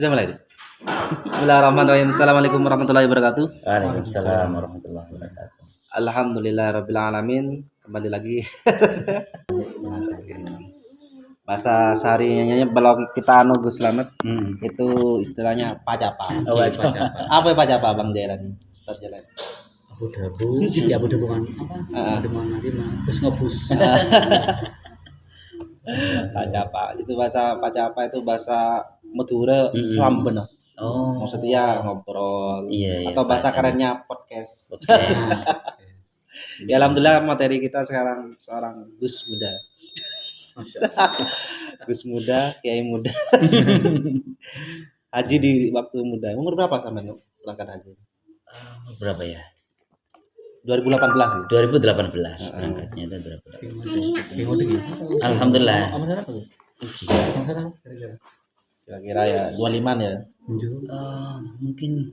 Sudah mulai. Bismillahirrahmanirrahim. Assalamualaikum warahmatullahi wabarakatuh. Waalaikumsalam warahmatullahi wabarakatuh. Alhamdulillahirrabbilalamin. Kembali lagi. Bahasa sehari-harinya kalau kita Gus Slamet itu istilahnya pacapa. Oh, pacapa. Apa ya pacapa Bang Jairan? Ustaz Jalan. Abu-dabu, ya abu-dabu kan apa? Nanti mah bus ngobus. Pacapa. Itu bahasa pacapa itu bahasa Madura Islam bener. Oh, Maksudnya ngobrol iya, atau bahasa kerennya podcast. Ya alhamdulillah materi kita sekarang seorang Gus muda. Gus muda, kiai muda. Haji di waktu muda. Umur berapa sampai berangkat haji? berapa ya? 2018 ya? 2018 berangkatnya itu 2018. Alhamdulillah. Apa salah tuh? Apa salah? Kira-kira ya 25 ya. Mungkin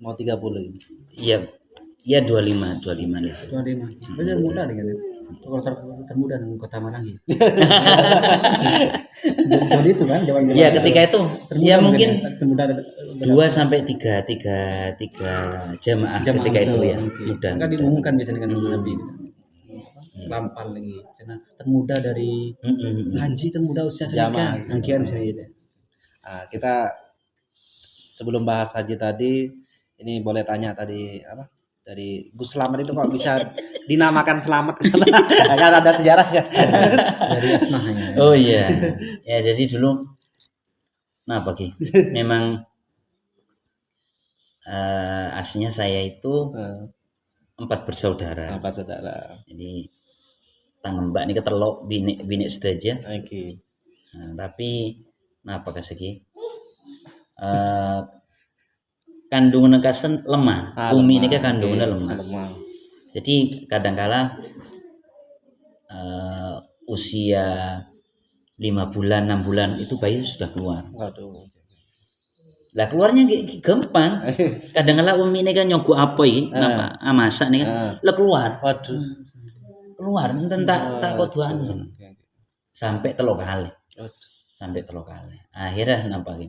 Mau 30 ini. iya. Ya 25 itu. 25. Benar muda nih kan. Kalau termuda di Kota Marangi. Zaman itu kan, zaman Ya ketika itu ya mungkin termuda 2 sampai 3 jamaah ketika itu ya. Mudah. kan diumumkan biasanya kan Nabi. Lampal lagi. Karena termuda dari haji, termuda usia Jamaah. sedikit. Angkian misalnya gitu. Nah, kita sebelum bahas haji tadi, ini boleh tanya tadi apa? Dari Gus Slamet itu kok bisa dinamakan Slamet? Kan ada sejarahnya. Dari asmahnya. Oh iya. Ya jadi dulu Ki? Memang aslinya saya itu 4 bersaudara. Apa saudara? Jadi tangan mbak ini ketelok bini sedaja. Oke. Nah, tapi kasih kandungan kasen lemah. Umi ini kandungannya lemah. Jadi kadangkala usia 5 bulan 6 bulan itu bayi sudah keluar. Waduh. Lah keluarnya gampang. Kadangkala umi ini kan nyogok apa iki? Masak nih kan. Lah keluar. Waduh. Keluar enten tak koduan. Sampai 3 kali. Waduh. Akhirnya nampak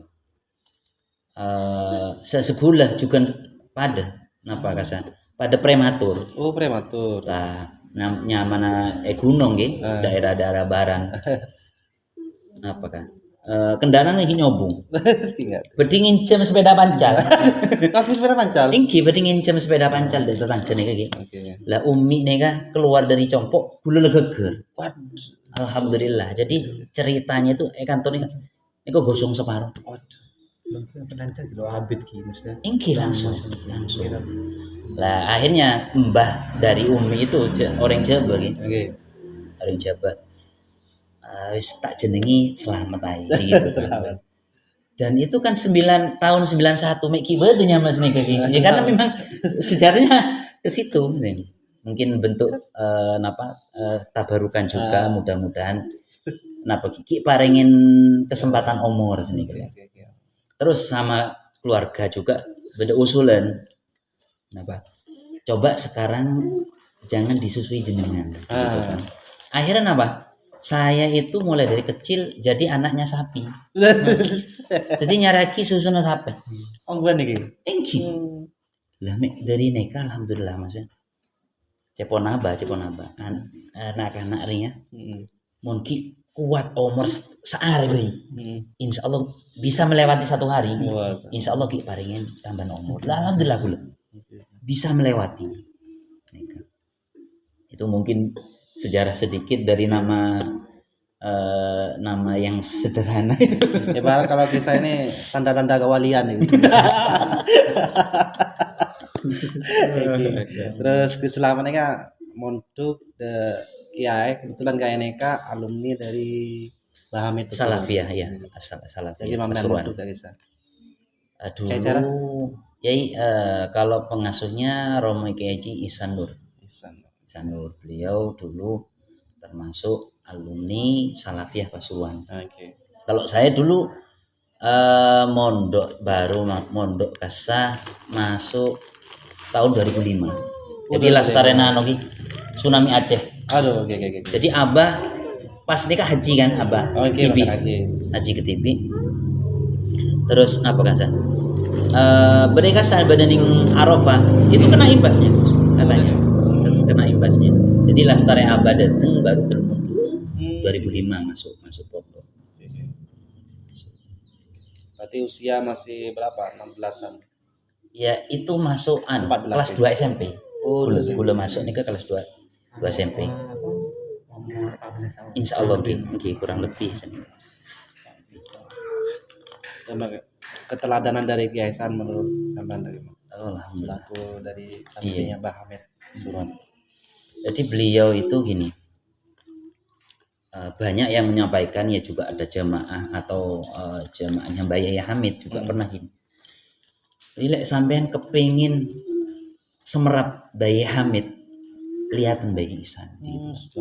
sesegulah juga pada prematur. Oh, prematur. Lah nyamana gunung nggih, daerah-daerah baran. Kendaraan iki nyobong. Tinggal. Bedingin jam sepeda pancal. Kaki sepeda pancal. Ingki bedingin jam sepeda pancal dari tetangga nih Oke. Lah umi nih keluar dari compok bulu geger. Waduh. Alhamdulillah. Jadi ceritanya itu kantone ini kok gosong separuh. Waduh. Penancar gitu abid gitu maksudnya. Ingki langsung. Lah akhirnya mbah dari umi itu orang Jawa gitu. Oke. Orang Jawa. Wis tak jenengi Slamet ae gitu. Selamat. Dan itu kan tahun 91 Meki badunya Mas nih kayak ya, karena memang sejarahnya ke situ nih. Mungkin bentuk tabarukan juga mudah-mudahan Kiki parengin kesempatan umur sini kira. Terus sama keluarga juga beda usulan. Coba sekarang jangan disusui jenengan. Gitu kan. Akhirnya saya itu mulai dari kecil jadi anaknya sapi. Jadi nyaraki susunya sapi. Oh, bukan nih. Engki. Lah dari neka alhamdulillah Mas. Ceponaba. Anak-anak rinya. Mungkin kuat umur sehari. Insya Allah bisa melewati 1 hari. Insya Allah ki paringin tambah umur. Lah alhamdulillah kula. Bisa melewati. Itu mungkin sejarah sedikit dari nama yang sederhana. Ya barang kalau kisah ini tanda-tanda kewalian gitu. Terus Gus Slamet ini kan mondok de kiai kebetulan kayak neka alumni dari Bahamid Salafiyah ya, Salafiyah. Jadi Mamenan mondok dari kisah. Dulu Yai kalau pengasuhnya Romo Kiai Haji Ihsan Nur. Beliau dulu termasuk alumni Salafiyah Pasuruan. Oke. Kalau saya dulu mondok kasah masuk tahun 2005. Jadi Lastarena Nogi tsunami Aceh. Aduh, oke. Jadi Abah pas nikah haji kan Abah. Oke, Tibi. haji. Haji ke Tibi. Terus apa kan San? Mereka saat badaning Arafah itu kena imbasnya katanya. Kena imbasnya. Jadi Lastari Abah datang baru bermundur. 2005 masuk pondok. Berarti usia masih berapa? 16-an. Ya itu masuk 14 kelas ya? 2 SMP. Oh, Belum masuk nih ke kelas 2 SMP. Umur 14 tahun. Insya Allah kurang lebih. Emang keteladanan dari Kiai Hasan menurut sampean dari mana? Alhamdulillah. Selaku dari santrinya Mbah Hamid Suron. Jadi beliau itu gini, banyak yang menyampaikan ya juga ada jamaah atau jamaahnya Mbak Yaya Hamid juga pernah gini. Jadi sampean kepingin semerap Mbak Yaya Hamid, lihat Mbak Yaya Ihsan gitu.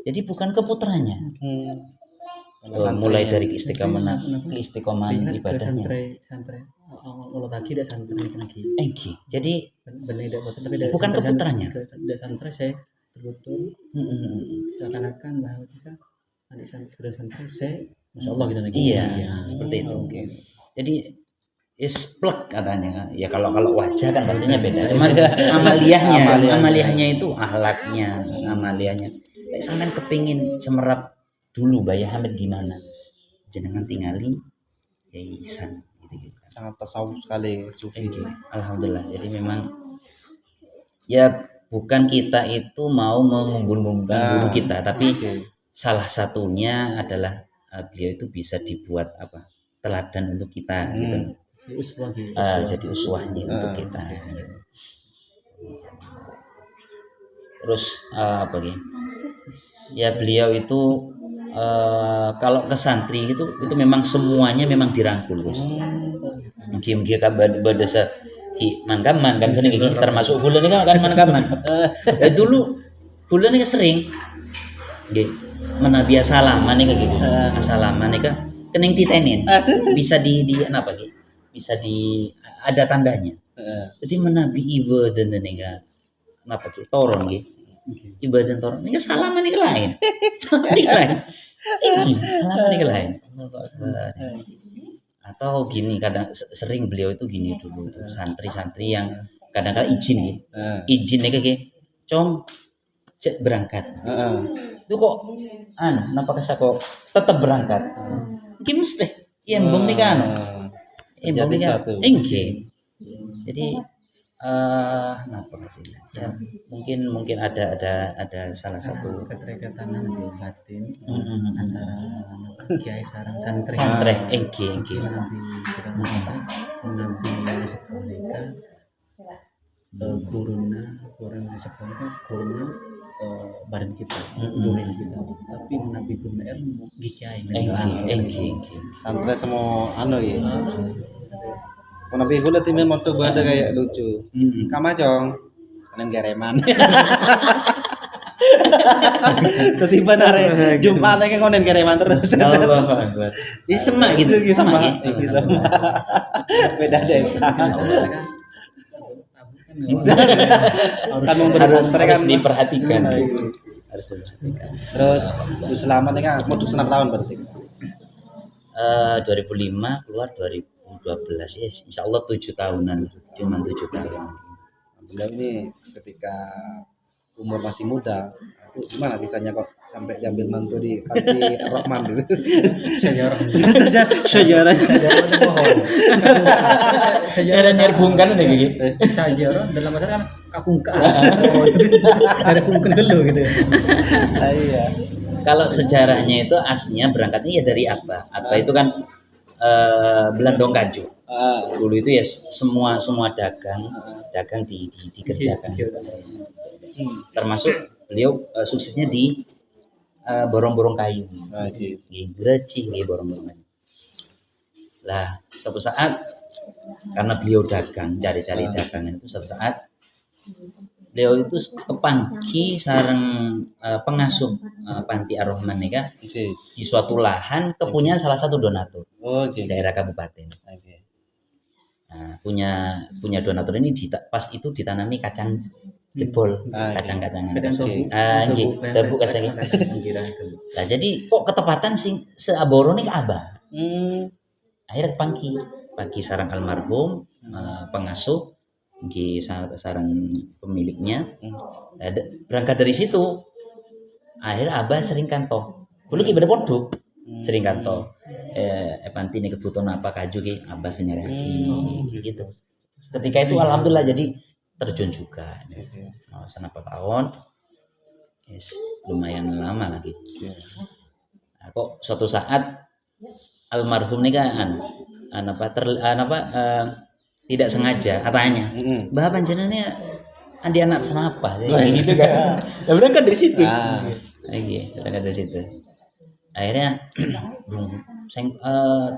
Jadi bukan ke putranya. Mulai dari istiqomahan Lihat ke ibadahnya. santri Allah lagi ada santri lagi. Jadi Benar tidak betul tapi dari bukan ke santri- putranya. Dari santri saya terbetul seakan-akan bahwa kita adik santri saya Masya Allah gitu lagi. Iya, seperti itu. Oke. Jadi isplek katanya. Ya kalau wajah kan pastinya beda. Cuman amaliyahnya itu ahlaknya, amaliyahnya. Sampean kepingin semerap dulu Mbak Yaya Hamid gimana? Jenengan tingali Yai Ihsan gitu. Sangat tasawuf sekali sufi. Alhamdulillah. Jadi memang ya bukan kita itu mau mengumpul-ngumpulkan guru kita, tapi salah satunya adalah beliau itu bisa dibuat teladan untuk kita gitu. Uswah gitu. Jadi uswahnya untuk kita. Gitu. Terus apa gitu? Ya beliau itu kalau ke santri itu memang semuanya memang dirangkul Gus. Mungkin badasa mankaman kan sering gini, termasuk bulan ini kan mankaman. Dulu bulan ini sering nggih menabia salaman nih gitu. Salaman nih kan kening titenin. Bisa di apa gitu? Bisa ada tandanya. Jadi menabi ibadah nih kan apa gitu? Toron gitu. Ibadah toron ini salaman nih lain. Salaman nih lain. Salaman nih lain. Atau gini kadang sering beliau itu gini dulu tuh, santri-santri yang kadang-kadang izin gitu. Izin nih kayak cong cek berangkat. Itu kok nampak kok tetap berangkat. Iki mesti embong nih kan. Embong nih kan. Jadi apa sih? Ya mungkin ada salah satu keterikatan batin antara kiai sarang santri. Engke. Menabi sekolah guruna sekolah badan kita, gurunya kita. Tapi menabi guruna ilmu kiai. Engke. Santri semua ya. Nabi gula timnya montu ada kayak lucu. Kamacong. Kanan gareman. Tiba-tiba nare jumpa lagi ngonen gareman terus. Allah Akbar. Ini semak gitu. Sama. Beda desa. Kan memberi santri kan diperhatikan. Harus diperhatikan. Terus Selamat kan mau 6 tahun berarti. 2005 keluar 2012 ya, insya Allah 7 tahunan, cuma 7 tahun. Alhamdulillah ini ketika umur masih muda, itu gimana bisanya kok sampai diambil mantu di Panti Rahman dulu? Sejarah. Sejarah nyerbungkan udah gitu. Sejarah dalam masa kan kakungka. Ada pungkun dulu gitu. Iya. Kalau sejarahnya itu aslinya berangkatnya ya dari apa? Apa itu kan Belendong Kaju. Dulu itu ya semua dagang dikerjakan. Termasuk beliau suksesnya di borong-borong kayu. Greci borong-borong kayu. Lah suatu saat karena beliau dagang, cari-cari dagangan itu suatu saat beliau itu kepangki sareng pengasuh Panti Ar-Rahman nih kan di suatu lahan kepunyaan salah satu donatur daerah kabupaten. Nah, punya donatur ini pas itu ditanami kacang jebol, kacang-kacangan. Debu kacang. Nah, jadi kok ketepatan sing seaboro nih ke Abah. akhirnya pangki sarang almarhum pengasuh di sarang pemiliknya. Berangkat dari situ akhirnya abah sering kantoh dulu ki beda pondok sering kantoh panti ini kebutuhan apa kaju ki abah senyari gitu. Ketika itu alhamdulillah jadi terjun juga senapa tahun yes, lumayan lama lagi. Nah, kok suatu saat almarhum ini kan tidak sengaja katanya bah panjenengannya andi anak senapa gitu kan. Ya berangkat dari situ lagi berangkat dari situ akhirnya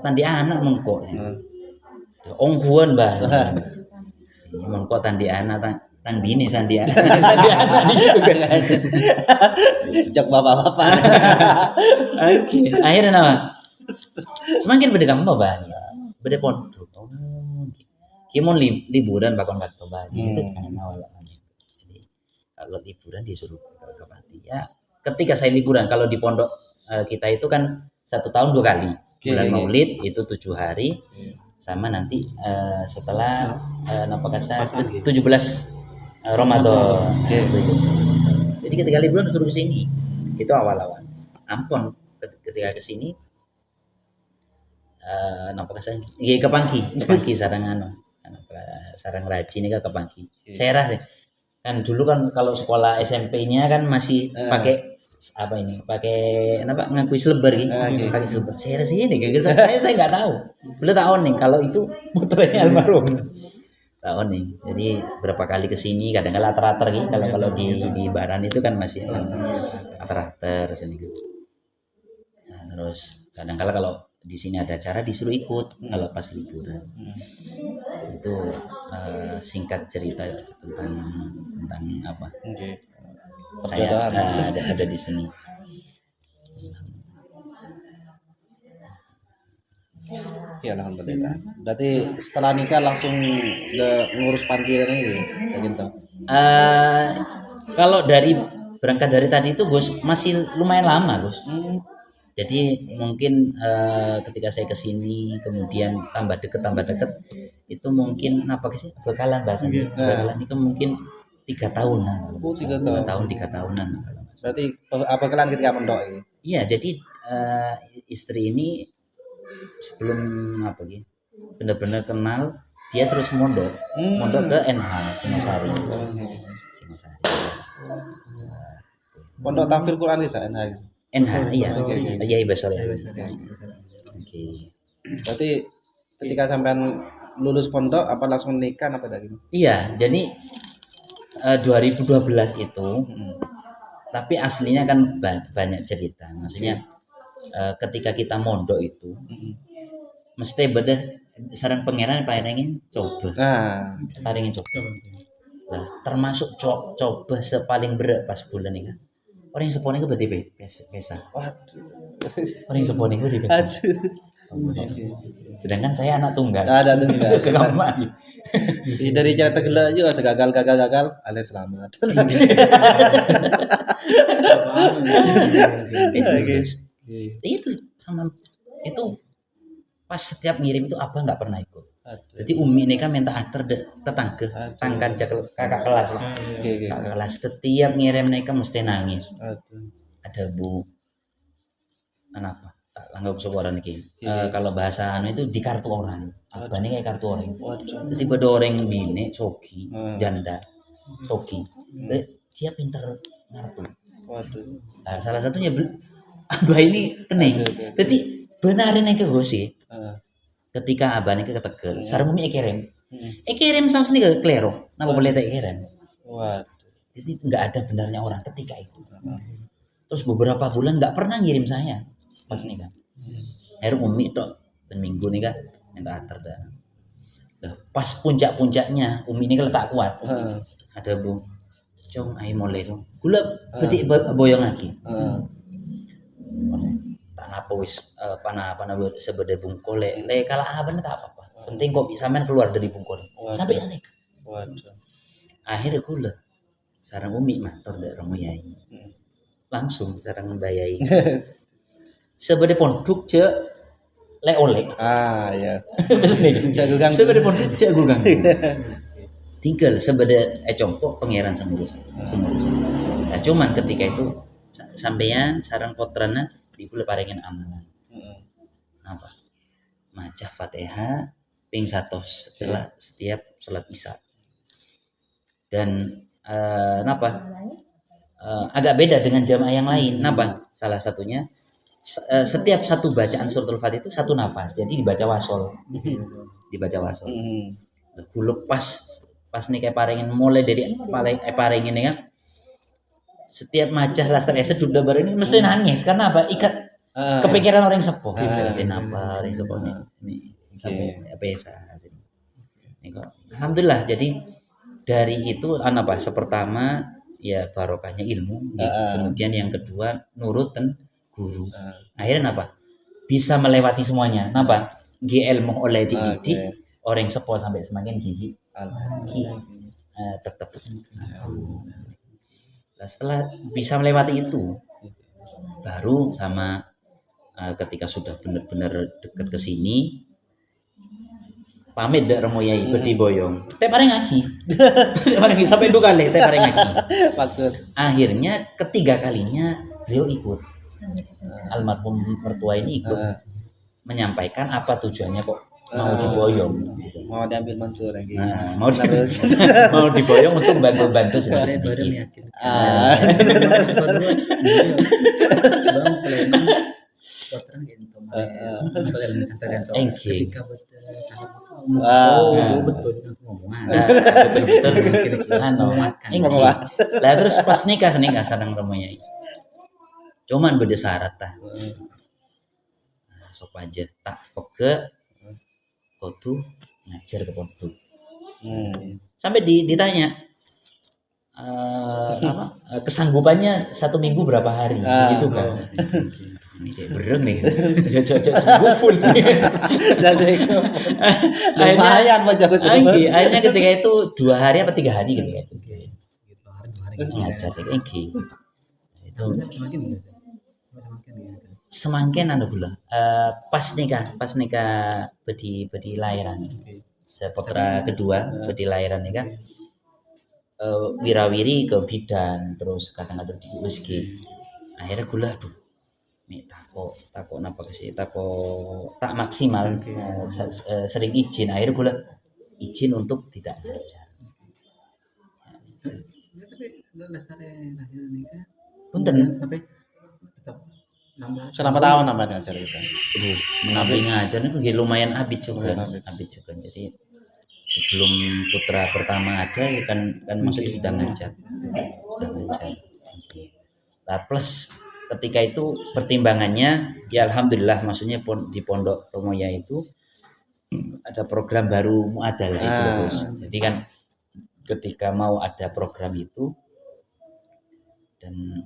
tandi anak mengkok ongguan bah mengkok tandi anak tan bini sandi anak gitu kan. Jok bapak-bapak. Akhirnya nama semakin berdekat banyak beda pondok kimon liburan bakon kata banyak itu kan awal. Jadi kalau liburan disuruh ke panti ya ketika saya liburan kalau di pondok kita itu kan 1 tahun 2 kali bulan Maulid itu 7 hari sama nanti setelah napakasa 17 Ramadan. Jadi ketika liburan disuruh ke sini itu awal-awal ampun ketika ke sini napakasa ke pangki sarang rajin ini ke pangki. Saya rasa kan dulu kan kalau sekolah SMP-nya kan masih pakai ngakui selebar gitu. Pakai selebar. Saya rasa ini saya nggak tahu. Belum tahu nih kalau itu putranya almarhum. Tahu nih. Jadi berapa kali kesini kadang-kadang latar-latar gitu. Kalau di Baran itu kan masih latar-latar sini gitu. Nah, terus kadang-kadang kalau di sini ada acara disuruh ikut kalau pas liburan. Itu singkat cerita tentang apa? Saya ada di sini. Ya alhamdulillah. Berarti setelah nikah langsung ngurus panti ini gitu. Kalau dari berangkat dari tadi itu Gus masih lumayan lama Gus. Jadi mungkin ketika saya kesini kemudian tambah deket itu mungkin apa sih bekalan bahasanya bekalan itu mungkin 3 tahunan. 3 tahunan. Berarti apa kalian ketika pondok ini? Iya jadi istri ini sebelum benar-benar kenal dia terus mondok ke NH Singosari. Pondok Tafsir Quran di sana. NH iya besar ya. Oke. Berarti ketika sampean lulus pondok apa langsung nikah apa dari? Iya, jadi 2012 itu tapi aslinya kan banyak cerita. Maksudnya ketika kita mondok itu mesti beda sarang pangeran paringin coba. Paringin coba. Nah, termasuk coba sepaling berat pas bulan ini kan. Orang yang sepone itu berarti biasa. Waduh. Orang yang sepone itu di biasa. Sedangkan saya anak tunggal. Ada tunggal. Ke kamar. Dari cerita gila juga segagal alir selamat. Itu sama itu pas setiap ngirim itu apa nggak pernah ikut. Jadi Umi ini kan minta antar tetangga, kakak kelas lah. Kakak kelas setiap ngirim mereka mesti nangis. Ada Bu, kenapa? Tak langgap seorang ini. Kalau bahasa itu di kartu orang. Apa nih kayak kartu orang? Jadi pada orang bini, soki, janda, soki. Dia pinter ngartu. Nah, salah satunya dua ini kening. Jadi benarin yang ke gosi. Ketika abang ini ke Tegal, sarang Umi kirim saus nih ke Klero, nama boleh tak kirim. Jadi nggak ada benarnya orang ketika itu. Terus beberapa bulan nggak pernah ngirim saya pas nih kan. Akhirnya Umi itu minggu nih kan minta antar dah. Pas puncaknya Umi ini kalau tak kuat, ada Bu, cong ayo mulai tuh, gula betik boyong lagi. Apa wis panah sebeda bungkol le kalah abang tak apa-apa. Penting kok bisa main keluar dari bungkol. Sampai sana. Akhirnya gula sarang Umi mantor dari Romoyai. Langsung sarang membayai. Sebeda pondok le oleh. Ya. Jagugang. Sebenarnya pun jagugang. Tinggal sebenarnya congkok pangeran semurus. Nah, cuman ketika itu sampeyan sarang potrana dikula paringin amalan. Apa? Maca Fatihah ping 100 setelah setiap salat Isya. Dan agak beda dengan jamaah yang lain. Kenapa? Salah satunya setiap satu bacaan suratul Fatihah itu satu nafas. Jadi dibaca wasol. Guluk pas nih kayak paringin mulai dari paringin ya. Setiap macah laster eset sudah baru ini mesti nangis karena apa? Ikat kepikiran orang sepuh. Kenapa orang sepuh ini sampai apa ya? Alhamdulillah. Jadi dari itu pertama ya barokahnya ilmu, kemudian yang kedua nurut dan guru. Akhirnya bisa melewati semuanya. GL mau oleh dididik orang sepuh sampai semakin gigi tetap. Nah, setelah bisa melewati itu baru sama ketika sudah benar-benar dekat ke sini pamit dak remoyai bedi boyong teh paring lagi sampai 2 kali teh paring lagi. Akhirnya ketiga kalinya beliau ikut, almarhum mertua ini ikut menyampaikan apa tujuannya kok mau diboyong gitu. Mau diambil Mansur lagi. Mau diboyong untuk bantu sedikit. Lah terus pas nikah sadang remoyai. Cuman beda syarat tah. Sok aja tak peke kudu ngajar ke pondok. Sampai ditanya kesanggupannya 1 minggu berapa hari gitu kan. Ini cek bereng nih. Cocok full. Lumayan Pak Jago sebut. Akhirnya ketika itu 2 hari apa 3 hari gitu kan. Ngajar iki. Itu semakin gula. Pas nikah bedi lahiran. Saya putra kedua bedi lahiran nikah. Wirawiri ke bidan terus kadang-kadang di USG. Akhirnya gula nih tako napa sih tak maksimal sering izin akhirnya gula izin untuk tidak ngajar. Punten tapi tetap selama tahun namanya ngajar itu. Menampi ngajar itu lumayan abid juga. Jadi sebelum putra pertama ada kan maksudnya sudah ngajar. Nah, plus ketika itu pertimbangannya ya alhamdulillah maksudnya di Pondok Tomoya itu ada program baru muadalah itu terus. Jadi kan ketika mau ada program itu dan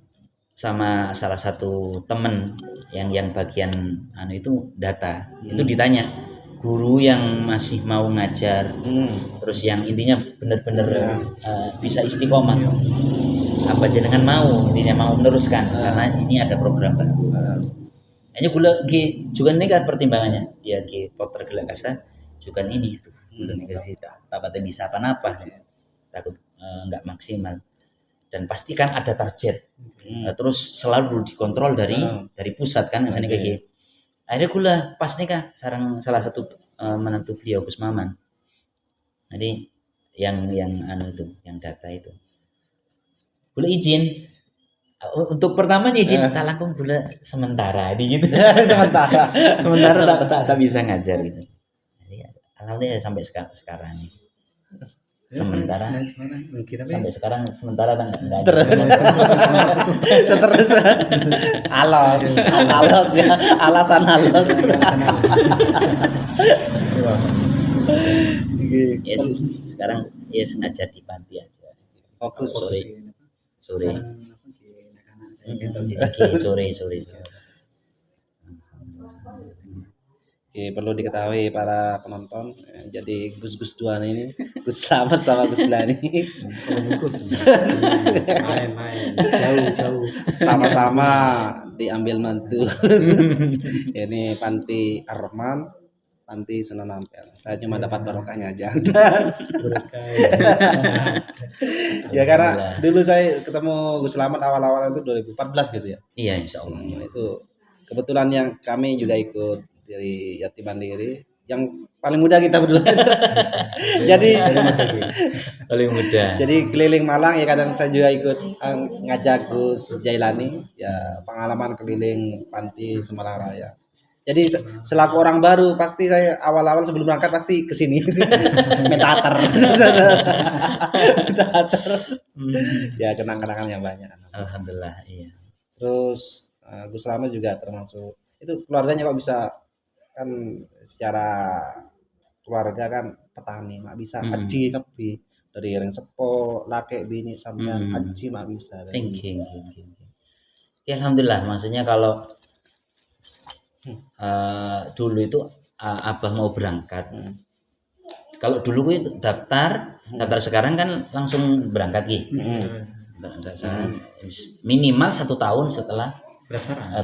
sama salah satu temen yang bagian itu data itu ditanya guru yang masih mau ngajar terus yang intinya benar-benar bisa istiqomah apa jenengan mau intinya mau meneruskan karena ini ada program baru. Hanya gula juga ini kan pertimbangannya ya potter gelak kasa juga ini tuh gula negasi tak bisa apa takut nggak maksimal dan pastikan ada target terus selalu dikontrol dari pusat kan misalnya kayak gitu. Akhirnya gula pas nikah sarang salah satu menantu beliau Gus Maman. Jadi yang itu yang data itu gula izin untuk pertama izin tak langsung gula sementara di gitu sementara tak bisa ngajar gitu. Jadi alhamdulillah sampai sekarang sementara sampai sekarang sementara kan enggak terus alos ya alasan alos yes, sekarang ngajar di panti aja fokus sore Oke, perlu diketahui para penonton, jadi Gus Duan ini, Gus Slamet sama Gus Blani main jauh sama-sama diambil mantu. Ini Panti Ar-Rahman, Panti Sunan Ampel. Saya cuma dapat barokahnya aja. Ya karena dulu saya ketemu Gus Slamet awal-awal itu 2014 guys ya. Iya, insya Allah. Itu kebetulan yang kami juga ikut dari Yatim Mandiri, yang paling muda kita berdua. Paling muda. Jadi keliling Malang ya, kadang saya juga ikut ngajak Gus Jailani ya, pengalaman keliling panti Semarang Raya. Jadi selaku orang baru pasti saya awal-awal sebelum berangkat pasti ke sini mentater. Ya kenang-kenangan yang banyak. Alhamdulillah, iya. Terus Gus Slamet juga termasuk itu, keluarganya kok bisa, kan secara keluarga kan petani mak bisa haji tapi dari yang sepo laki bini sampean haji mak bisa. Thank you. Ya, alhamdulillah, maksudnya kalau dulu itu abah mau berangkat, kalau dulu gue daftar sekarang kan langsung berangkat gitu. Minimal 1 tahun setelah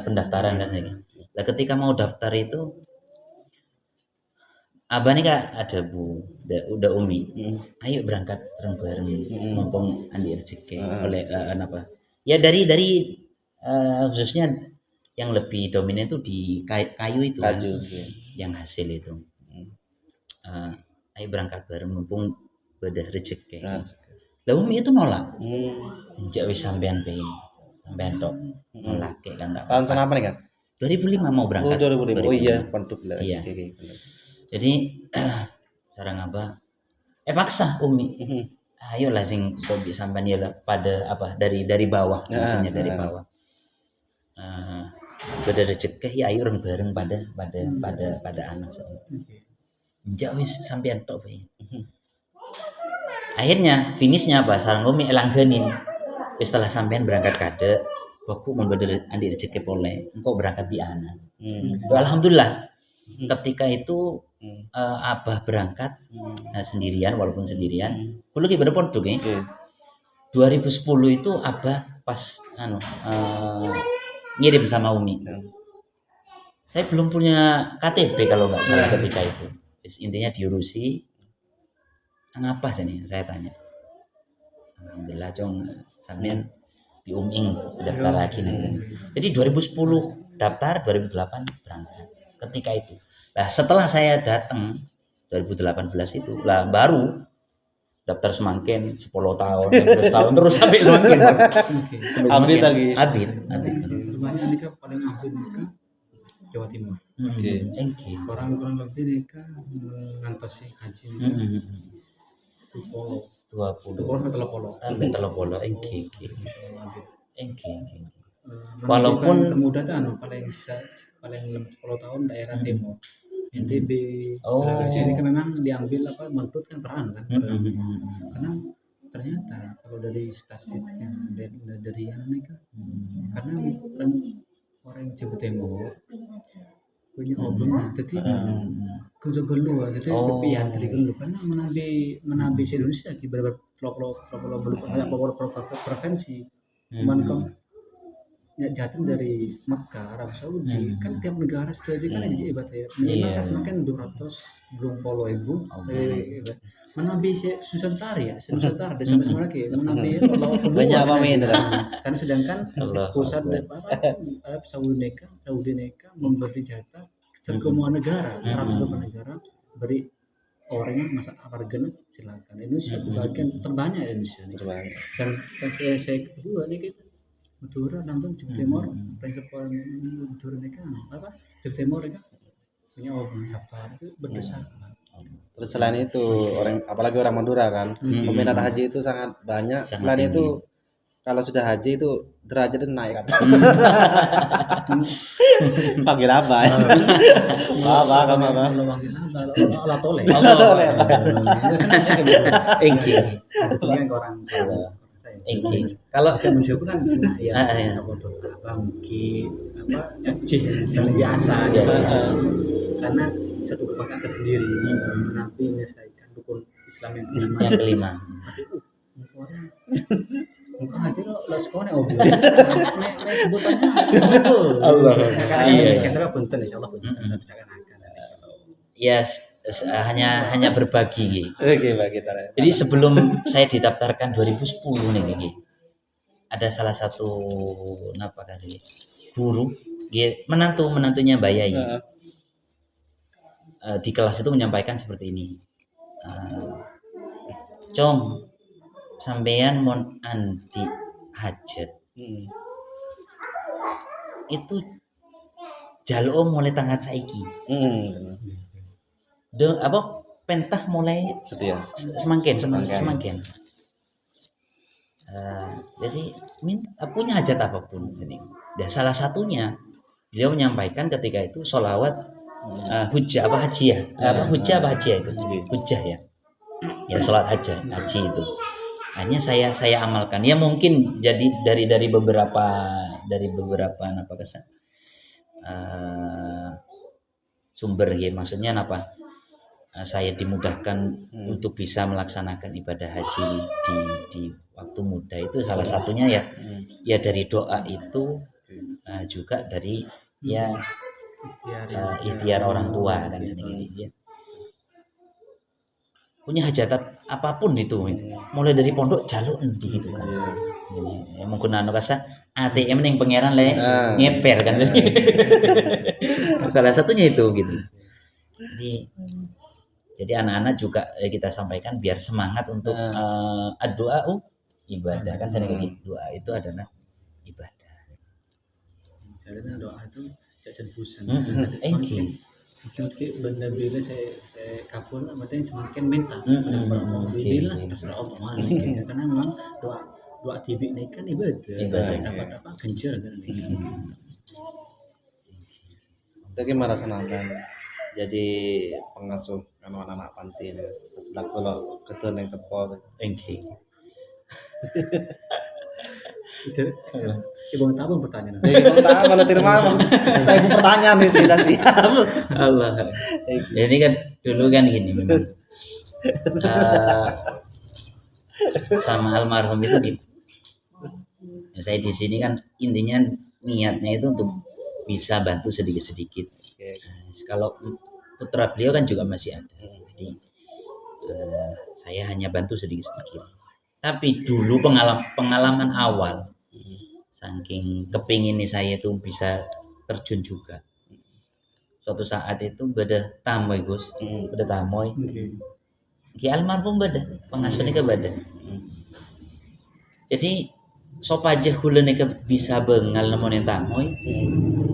pendaftaran dan sebagainya. Nah, ketika mau daftar itu abah nih kak ada bu, udah umi, ayo berangkat bareng-bareng, mumpung andi rezeki oleh apa? Ya dari khususnya yang lebih dominan itu di kayu itu, Kaju, yang hasil itu. Ayo berangkat bareng mumpung bedah rezeki. Lah umi itu nolak. Jak wis sampean pengen, sampean tok nolak kan tak. Tahun kenapa nih kan? 2005 mau berangkat. 2005. Oh iya, pantuk lah. Iya. Jadi sarang apa? Paksa umi. Ayolah sing kok sampean ya pada apa dari bawah, maksudnya dari bawah. Beda rezeki ya ayo bareng pada anak saya. Jak wis sampean tok bae. Akhirnya finishnya apa? Sarang umi elanggenin. Setelah sampean berangkat kade, aku mau beda andi rezeki pole. Engkau berangkat di anak. Alhamdulillah. Ketika itu abah berangkat sendirian, walaupun sendirian. Kulo ki berpondok ya. 2010 itu abah pas ngirim sama umi. Saya belum punya KTP kalau nggak salah ketika itu. Intinya diurusi. Ngapa sih saya tanya. Alhamdulillah cong sampean diuming daftar lagi nih. Jadi 2010 daftar, 2008 berangkat. Ketika itu. Nah, setelah saya datang 2018 itu lah baru daftar semakin 10 tahun, 15 tahun terus sampai semakin. Abid lagi. Abid. Rumahnya nikah paling abid nikah Jawa Timur. Thank you. Orang lebih nikah ngantosi haji. 20 sampai 30. Thank you. Walaupun termuda kan paling 10 tahun daerah timur. NTB. Sini kan memang diambil apa mentut kan peran kan. Karena ternyata kalau dari statistiknya dari yang nikah karena orang Jawa Timur punya obengnya jadi kerja gelu jadi kepian dari gelu karena menabi Indonesia lagi beberapa provinsi cuman Jatim dari Mekah, Arab Saudi kan tiap negara setuju kan jadi ibadah ya. Maka semakin 200 belum puluh ribu. Menabi Nusantara ya, Nusantara dan sama lagi menabi banyak pemain kan sedangkan pusat Saudi Neka memberi jatah semua negara, 100 negara beri orangnya masa warga silakan. Indonesia bagian terbanyak Indonesia. Dan saya kedua nih kita Madura nonton Jawa Timur, prinsipal Madura mereka apa? Jawa Timur mereka punya obeng apa itu berdesakan. Terus selain itu apalagi orang Madura kan, peminat haji itu sangat banyak. Selain itu kalau sudah haji itu derajatnya naik kan. Panggil apa? Apa kamu apa? Allah toleh. Orang kalau zaman siapa kan ya mungkin jalan biasa Iya, gitu. iya. Karena satu kebanggaan tersendiri nanti menyelesaikan rukun Islam yang kelima. Yang kelima. Muka hadir lo sekolah obi. Nek sebutannya Allah. Iya. Kita punten insyaallah punten bisa kan akan. Ya hanya berbagi. Oke, Pak kita. Jadi sebelum saya didaftarkan 2010 nih Gigi, ada salah satu napa kasih guru, menantunya Mbak Yai. Di kelas itu menyampaikan seperti ini. Cong, sampeyan mon andi hajat. Itu jaluk mulai tanggal saiki. Pentah mulai Setia. semakin. Jadi punya hajat apapun ini. Dan salah satunya beliau menyampaikan ketika itu sholawat hujjah apa haji ya? Hujjah apa haji ya itu? Hujjah ya. Ya sholat haji itu. Hanya saya amalkan. Ya mungkin jadi dari beberapa apa kesan sumber ya, maksudnya apa? Saya dimudahkan untuk bisa melaksanakan ibadah haji di waktu muda itu salah satunya ya dari doa itu, juga dari ikhtiar orang tua kan sedikit ya. Punya hajat apapun itu, mulai dari pondok jaluk gitu kan. Ya, mungkin kasa ATM ning pangeran le ngeper kan. Salah satunya itu gitu. Jadi anak-anak juga kita sampaikan biar semangat untuk doa ibadah kan sering gitu. Doa itu adalah ibadah. Karena doa itu tidak bosan. Mungkin benar-benar saya kabul maksudnya semakin minta. Bila terserah Allah. Karena memang doa tibi ini kan ibadah. Apa gencer kan. Itu gimana senangkan jadi pengasuh anak-anak panti ini sedang kalau ketua yang support Itu ibu tahu pertanyaan. Ibu tahu kalau terima saya pun pertanyaan nih sudah siap. Allah. Jadi kan dulu kan gini memang sama almarhum itu gitu. Saya di sini kan intinya niatnya itu untuk bisa bantu sedikit-sedikit. Kalau putra beliau kan juga masih ada, jadi saya hanya bantu sedikit-sedikit. Tapi dulu pengalaman awal, saking kepingin saya itu bisa terjun juga. Suatu saat itu beda tamoy Gus, beda tamoy. Ki almarhum beda, pengasuhnya ke beda. Jadi sopaja kula nika bisa bengal nemonin tamoy.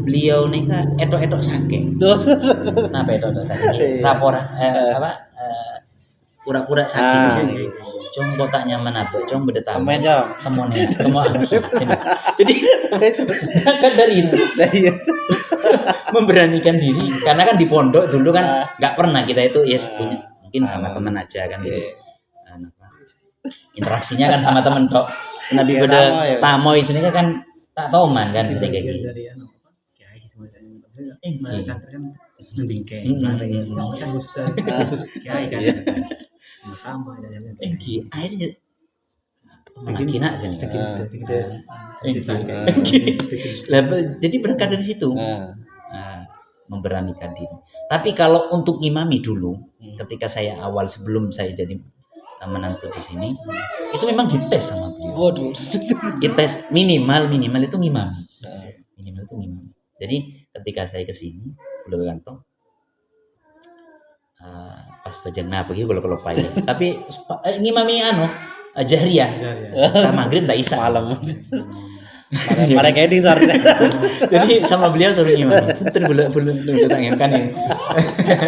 Beliau nika etok-etok sakit. Kenapa etok-etok sakit? Rapor pura-pura sakit. Cong kok tak nyaman apa? Cong beda tamu. Semuanya. Jadi kan dari itu. Memberanikan diri karena kan di pondok dulu kan nggak pernah kita itu punya mungkin sama teman aja kan gitu. Interaksinya kan sama teman kok. Nabi pada tamoy sini kan tak tahu man kan kayak gitu. Kiai semacam cantik kan mendingke. Kan khusus kiai kan. Sama dan akhirnya makin nak sini. Jadi berangkat dari situ. Memberanikan diri. Tapi kalau untuk imami dulu, ketika saya awal sebelum saya jadi menantu di sini, itu memang dites sama beliau. Waduh. Dites minimal itu ngimami. Minimal itu ngimami. Jadi ketika saya ke sini, Pulau Gantong, pas bajang pergi kalau payah. Tapi ngimami jahriyah. Maghrib enggak isa malam. Mereka ini sorry. Jadi sama beliau suruh ngimami. Belum ditanyakan ya.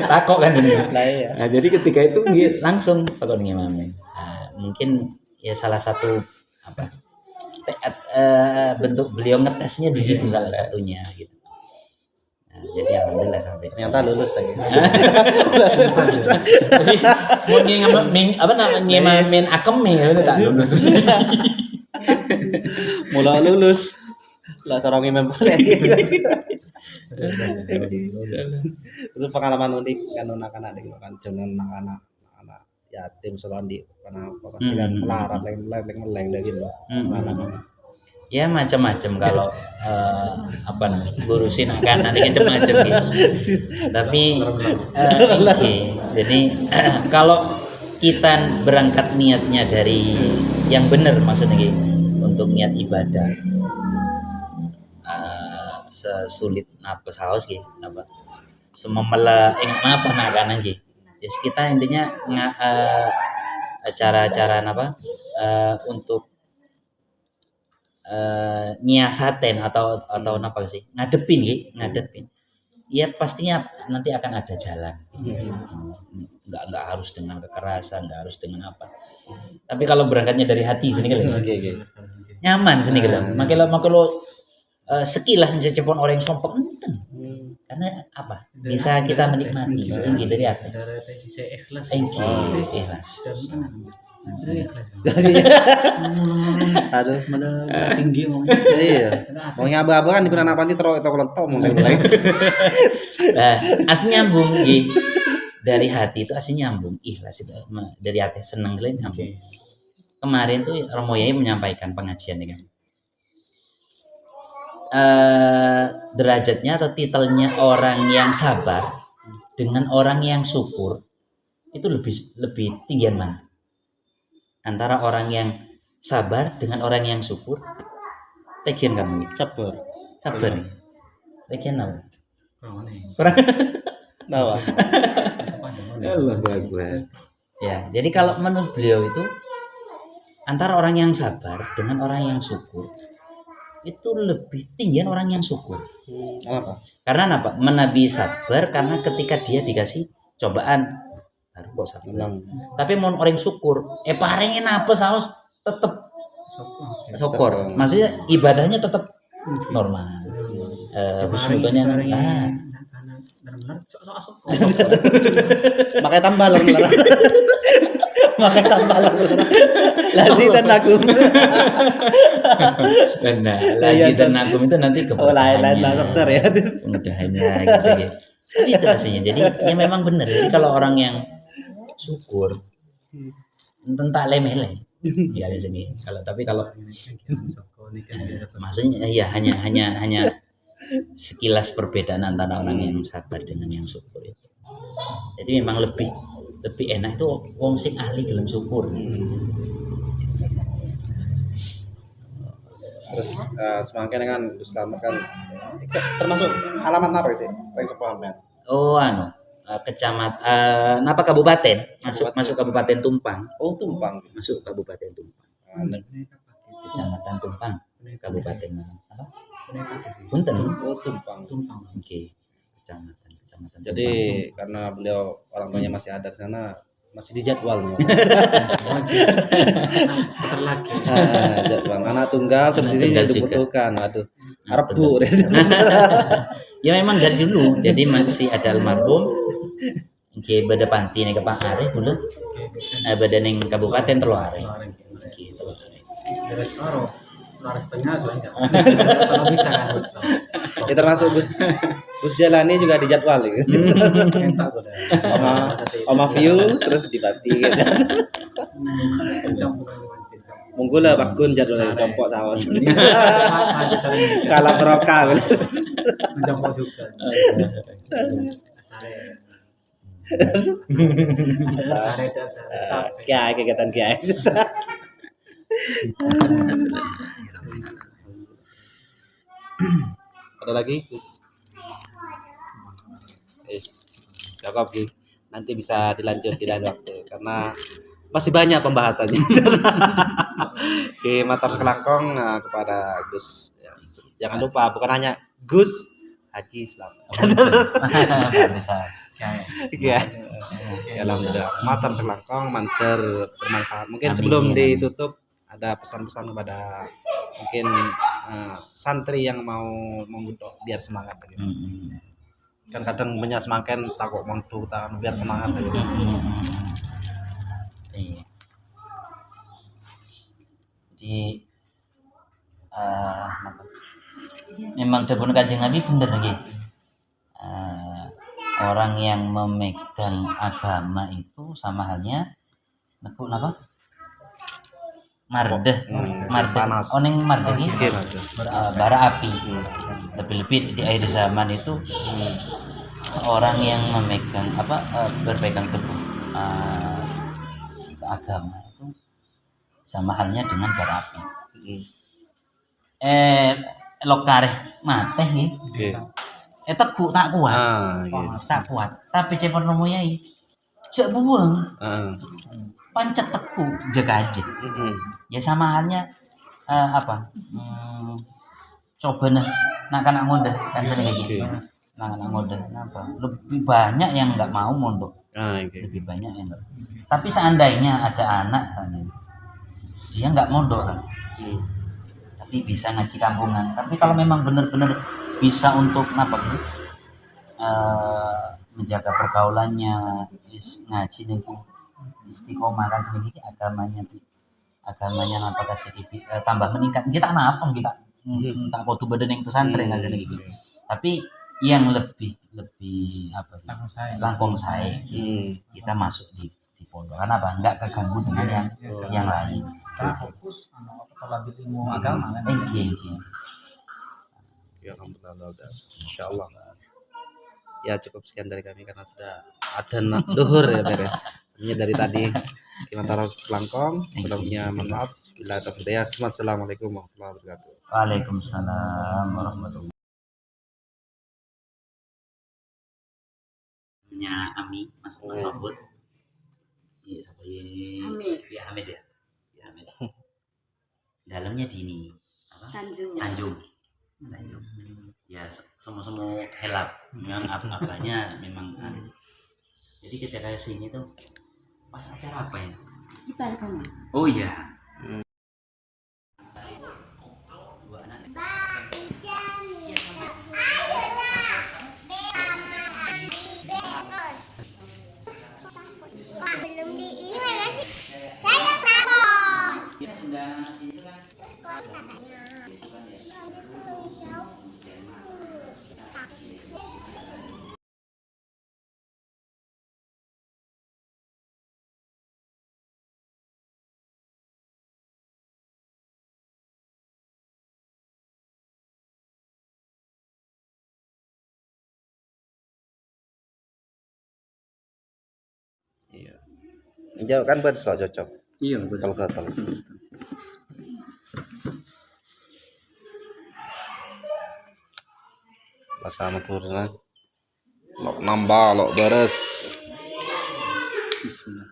Takok kan ini. Nah, jadi ketika itu dia langsung takut ngimami. Mungkin ya salah satu bentuk beliau ngetesnya di situ salah satunya gitu. Jadi alhamdulillah sampai ternyata lulus lagi. Jadi mau ngemamin akem nih tak lulus. Mulai lulus. Lah seorang imam boleh. Itu pengalaman unik kan anak-anak di kan jangan anak-anak yatim selalu di karena apa pasti kan melarat leng gitu. Pengalaman. Ya macam-macam kalau apa namanya ngurusin anak ini macam-macam gitu. Tapi jadi kalau kita berangkat niatnya dari yang benar maksudnya gitu, untuk niat ibadah sesulit apa saus gitu apa sememela apa nak gitu. Jadi kita intinya cara-cara apa untuk nyiasaten atau apa sih ngadepin ya pastinya nanti akan ada jalan. nggak harus dengan kekerasan, nggak harus dengan apa, tapi kalau berangkatnya dari hati sini kan nyaman sini kan makanya sekilas cepon orang yang sompok enten karena apa bisa kita menikmati tinggi dari hati ikhlas ikhlas. Aduh, mana tinggi mau iya. Mau nyabu-abu kan di kunana panti terus itu kelentok mulai. Nah, asli nyambung gitu. Dari hati itu asli nyambung, ikhlas itu dari hati seneng kalian nyambung. Kemarin tuh Romo Yai menyampaikan pengajian kan. Derajatnya atau titelnya orang yang sabar dengan orang yang syukur itu lebih tinggian mana? Antara orang yang sabar dengan orang yang syukur, tegian kamu Sabar. Tegian apa? kurang Tahu. Ya, jadi kalau menurut beliau itu antara orang yang sabar dengan orang yang syukur itu lebih tinggian orang yang syukur. Apa? Karena apa? Menabi sabar karena ketika dia dikasih cobaan baru kok sabar. Tapi mau orang syukur, parengin apa saus tetep syukur. Maksudnya ibadahnya tetap normal. Husnudonnya Makanya tambah lah. Makanya tambah lah. Lazidan nagum. Nah, lazidan nagum itu nanti lain langsung ya. Kemudahannya gitu. Tapi itu aslinya. Jadi ya memang benar. Jadi kalau orang yang syukur tentang lemele ya di sini. Kalau maksudnya ya hanya sekilas perbedaan antara orang yang sabar dengan yang syukur itu. Jadi memang lebih enak itu wong sing ahli dalam syukur. Terus semakin dengan Selamat kan termasuk alamat apa sih? Paling sepaham. Oh kecamatan apa kabupaten masuk kabupaten Tumpang. Oh Tumpang. Masuk kabupaten Tumpang. Kecamatan Tumpang. Kabupaten apa? Punten. Oh Tumpang. Oke. Kecamatan Jadi Tumpang. karena beliau orang tuanya masih ada di sana, masih dijadwal nih. terlaki Jadwal anak tunggal terus ini dibutuhkan. Aduh. Arep Bu. Ya memang dari dulu. Jadi masih ada almarhum. Oke, beda panti nih ke Pak Arif dulu. Beda ning kabupaten Teluk Arif. Oke, Teluk Arif. dari setengah soalnya kalau bisa kan Ya termasuk Gus Jalani juga dijadwal gitu. entak kok Oma view terus dibati gitu. Munggu lah bakun jadwalnya kompok saus. Kalah peroka gitu. mencampur juga Kiai kegiatan kiai. Ada lagi Gus? Cukup Ki. Nanti bisa dilanjut di lain waktu karena masih banyak pembahasannya. Oke, Matar Selangkong kepada Gus. Jangan lupa bukan hanya Gus Haji Slamet. Iya. Alhamdulillah. Matar Selangkong manter bermanfaat. Mungkin sebelum ditutup ada pesan-pesan kepada mungkin santri yang mau membudok biar semangat gitu. Kan kadang banyak semakin takut mantu tahan biar semangat gitu. Iya. Jadi memang dapun Kanjeng Nabi bener nggih. Orang yang memegang agama itu sama halnya nekuk napa? Mardeh. Panas. Oning mardeh iki Oke, Mas. bara api. Lebih-lebih di akhir zaman itu orang yang memegang berpegang teguh agama itu sama halnya dengan bara api. Lokareh mateh nggih. Oke. Teguh tak kuat. Gitu. Tak kuat. Tapi cepon romo yai. Cek buang. Pancet teguh jaga aja. Ya sama halnya coba nak anak muda kan sering kayak gitu. Nak anak muda apa? Lebih banyak yang nggak mau mondok. Lebih banyak yang nggak. Tapi seandainya ada anak dia nggak mondok kan. Tapi bisa ngaji kampungan. Tapi kalau memang benar-benar bisa untuk menjaga pergaulannya, ngaji nih istiqomah kan sedikit agamanya kasih tambah meningkat. Kita kenapa kita tak kudu badan yang pesantren aja gitu. Tapi yang lebih langkung saya kita masuk di pondok karena enggak keganggu dengan yang lain. Karena fokus kalau ilmu agama kan. Ya alhamdulillah udah insyaallah. Ya cukup sekian dari kami karena sudah adzan duhur ya Ber ya. Sebenarnya dari tadi kita taruh selangkong, sebelumnya mohon maaf bila ada hidayah. Assalamualaikum warahmatullahi wabarakatuh. Waalaikumsalam warahmatullahi wabarakatuh. Ami Mas Sobut. Iya, ya Hamid ya. Ya Hamid. Dalamnya di ini apa? Tanjung. Ya semua helap memang apanya memang jadi ketika sini tuh pas acara apa ya kita rekaman oh iya dua anak belum di ini mana sih saya takut itu kan katanya jauh. Iya. Jauh kan buat cocok. Iya betul. Gatal. Pasama turun. Lok nambah, lok beres. Bismillah.